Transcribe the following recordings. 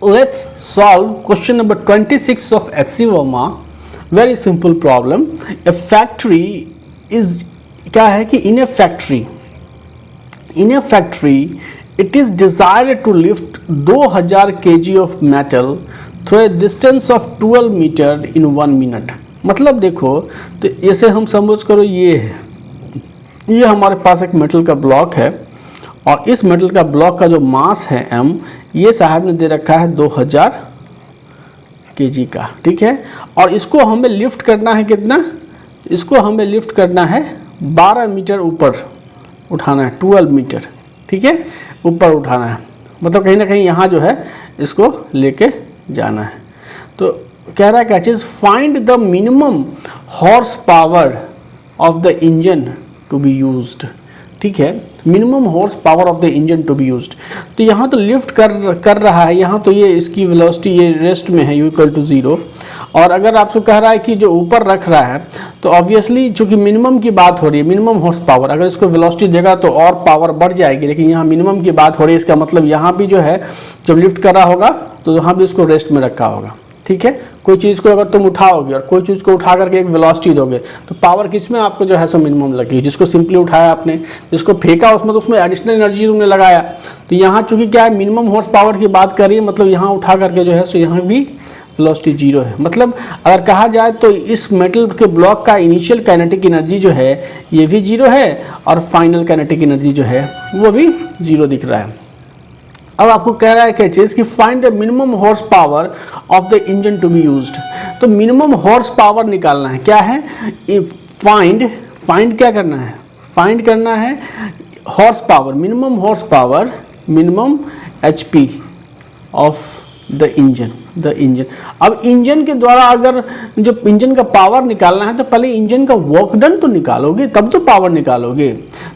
Let's solve question number 26 of Axioma. Very simple problem. A factory is क्या है कि in a factory it is desired to lift 2000 kg of metal through a distance of 12 meter in 1 minute. मतलब देखो तो ऐसे हम समझ करो ये हमारे पास एक मेटल का ब्लॉक है और इस मेटल का ब्लॉक का जो मास है m, ये साहब ने दे रखा है 2000 kg का, ठीक है। और इसको हमें लिफ्ट करना है कितना, इसको हमें लिफ्ट करना है 12 मीटर ऊपर उठाना है, 12 मीटर, ठीक है, ऊपर उठाना है। मतलब कहीं ना कहीं यहाँ जो है इसको लेके जाना है। तो कह रहा है क्या चीज़, find the minimum horse power of the engine to be used, ठीक है, minimum horse power of the engine to be used. तो यहाँ तो लिफ्ट कर रहा है, यहाँ तो ये इसकी वेलोसिटी ये रेस्ट में है u इक्वल टू 0। और अगर आपको कह रहा है कि जो ऊपर रख रहा है तो ऑब्वियसली चूंकि मिनिमम की बात हो रही है, मिनिमम हॉर्स पावर, अगर इसको वेलोसिटी देगा तो और पावर बढ़ जाएगी, लेकिन यहाँ मिनिमम की बात हो रही है। इसका मतलब यहाँ भी जो है जब लिफ्ट कर रहा होगा तो यहाँ भी इसको रेस्ट में रखा होगा, ठीक है। कोई चीज़ को अगर तुम उठाओगे और कोई चीज़ को उठा करके एक वेलोसिटी दोगे तो पावर किस में आपको जो है सो मिनिमम लगेगी। जिसको सिंपली उठाया आपने, जिसको फेंका उसमें तो उसमें एडिशनल एनर्जी तुमने लगाया। तो यहाँ चूंकि क्या है मिनिमम हॉर्स पावर की बात कर रही है, मतलब यहाँ उठा करके जो है सो यहाँ भी वेलोसिटी 0 है। मतलब अगर कहा जाए तो इस मेटल के ब्लॉक का इनिशियल काइनेटिक एनर्जी जो है ये भी 0 है और फाइनल काइनेटिक एनर्जी जो है वो भी 0 दिख रहा है। अब आपको कह रहा है क्या चीज़ कि find the minimum horse power of the engine to be used. तो मिनिमम हॉर्स पावर निकालना है, क्या है, फाइंड क्या करना है, फाइंड करना है horse power, minimum horse power, minimum HP of the engine. अब इंजन के द्वारा अगर जो इंजन का पावर निकालना है तो पहले इंजन का वर्क डन तो निकालोगे तब तो पावर निकालोगे।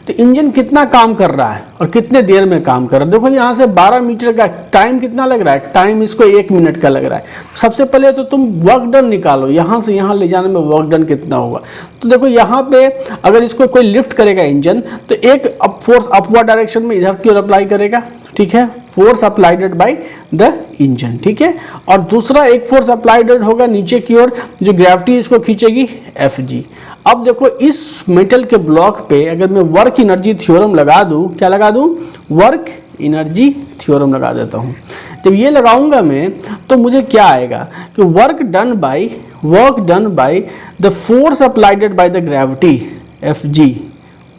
तो इंजन कितना काम कर रहा है और कितने देर में काम कर रहा है। देखो यहाँ से 12 मीटर का टाइम कितना लग रहा है, टाइम इसको 1 मिनट का लग रहा है। सबसे पहले तो तुम वर्क डन निकालो, यहाँ से यहाँ ले जाने में वर्क डन कितना होगा। तो देखो यहाँ पे अगर इसको कोई लिफ्ट करेगा इंजन तो एक फोर्स अपवर्ड डायरेक्शन में इधर की ओर अप्लाई करेगा, ठीक है, force applied by the engine, ठीक है। और दूसरा एक फोर्स अप्लाइडेड होगा नीचे की ओर, जो ग्रेविटी इसको खींचेगी Fg। अब देखो इस मेटल के ब्लॉक पे अगर मैं वर्क एनर्जी थ्योरम लगा दूं, क्या लगा दूं, वर्क एनर्जी थ्योरम लगा देता हूं। जब ये लगाऊंगा मैं तो मुझे क्या आएगा कि work done by the force applied by the gravity Fg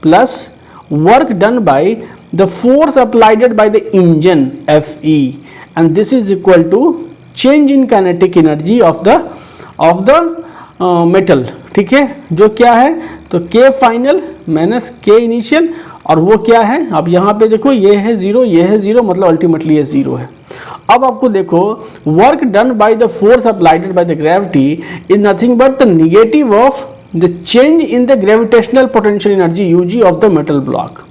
plus work done by the force applied by the engine Fe, and this is equal to change in kinetic energy of the metal, ठीक है, जो क्या है तो K final minus K initial, और वो क्या है, अब यहाँ पे देखो ये है 0, ये है 0, मतलब अल्टीमेटली ये 0 है। अब आपको देखो work done by the force applied by the gravity is nothing but the negative of the change in the gravitational potential energy Ug of the metal block,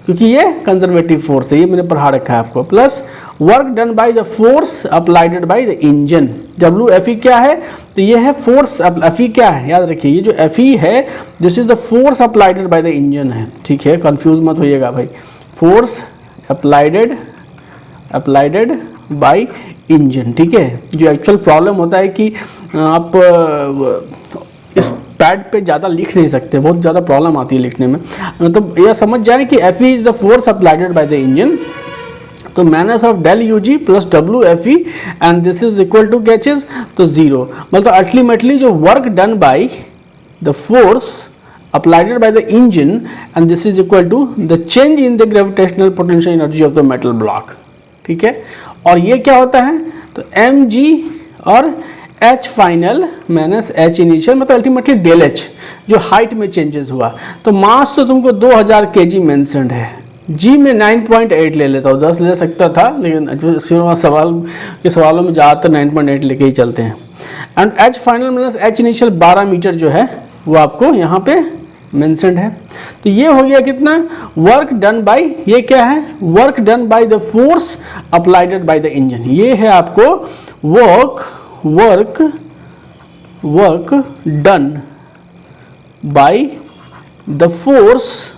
क्योंकि ये कंजर्वेटिव फोर्स है, ये मैंने पढ़ा रखा है आपको, plus work done by the force applied by the engine. WFE क्या है, तो ये है फोर्स, FE क्या है, याद रखिए ये जो FE है this is the force applied by the engine है, ठीक है, कंफ्यूज मत होइएगा भाई, फोर्स अप्लाइडेड बाय इंजन, ठीक है। जो एक्चुअल प्रॉब्लम होता है कि आप इस पैड पे ज़्यादा लिख नहीं सकते, बहुत ज़्यादा प्रॉब्लम आती है लिखने में। मतलब यह समझ जाए कि Fe is the force applied by the engine, तो minus of del UG plus WFE and this is equal to क्या चीज, तो 0। मतलब अल्टीमेटली जो work done by the force applied by the engine and this is equal to the change in the gravitational potential energy of the metal block, ठीक है। और ये क्या होता है, तो mg और H final minus H initial, मतलब अल्टीमेटली डेल H जो हाइट में चेंजेस हुआ। तो मास तो तुमको 2000 kg मेंशन्ड है, G में 9.8 ले लेता हूँ, 10 ले सकता था लेकिन सवालों में ज़्यादातर 9.8 लेके ही चलते हैं। And H final minus H initial 12 metre जो है वो आपको यहाँ पे मेंशन्ड है। तो ये हो गया कितना, वर्क डन बाय, ये क्या है, work done by the force applied by the engine, ये है आपको work done by the force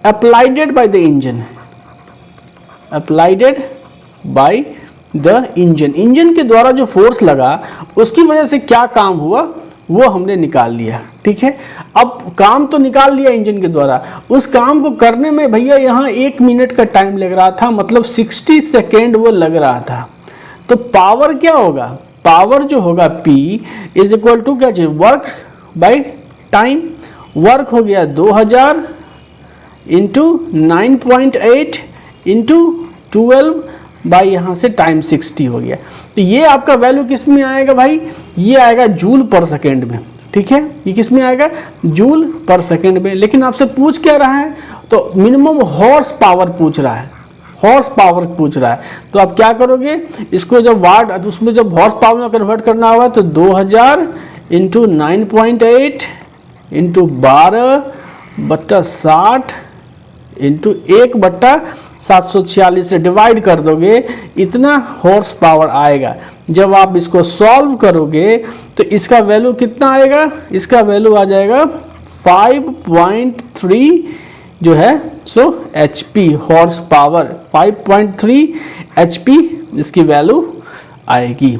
applied by the engine, bye the engine. Engine के द्वारा जो फोर्स लगा उसकी वजह से क्या काम हुआ वो हमने निकाल लिया, ठीक है। अब काम तो निकाल लिया इंजन के द्वारा, उस काम को करने में भैया यहाँ 1 मिनट का टाइम लग रहा था, मतलब 60 सेकेंड वो लग रहा था। तो पावर क्या होगा, पावर जो होगा P इज इक्वल टू क्या चाहिए, वर्क बाय टाइम। वर्क हो गया 2000 इंटू 9.8 इंटू 12 बाई यहाँ से टाइम 60 हो गया। तो ये आपका वैल्यू किस में आएगा भाई, ये आएगा जूल पर सेकेंड में, ठीक है। ये किस में आएगा, जूल पर सेकेंड में। लेकिन आपसे पूछ क्या रहा है, तो मिनिमम हॉर्स पावर पूछ रहा है, हॉर्स पावर पूछ रहा है। तो आप क्या करोगे, इसको जब वाट उसमें जब हॉर्स पावर में कन्वर्ट करना होगा तो 2000 इंटू 9.8 इंटू 12/60 इंटू 1/746 से डिवाइड कर दोगे, इतना हॉर्स पावर आएगा। जब आप इसको सॉल्व करोगे तो इसका वैल्यू कितना आएगा, इसका वैल्यू आ जाएगा 5.3 जो है सो HP, हॉर्स पावर 5.3 HP इसकी वैल्यू आएगी।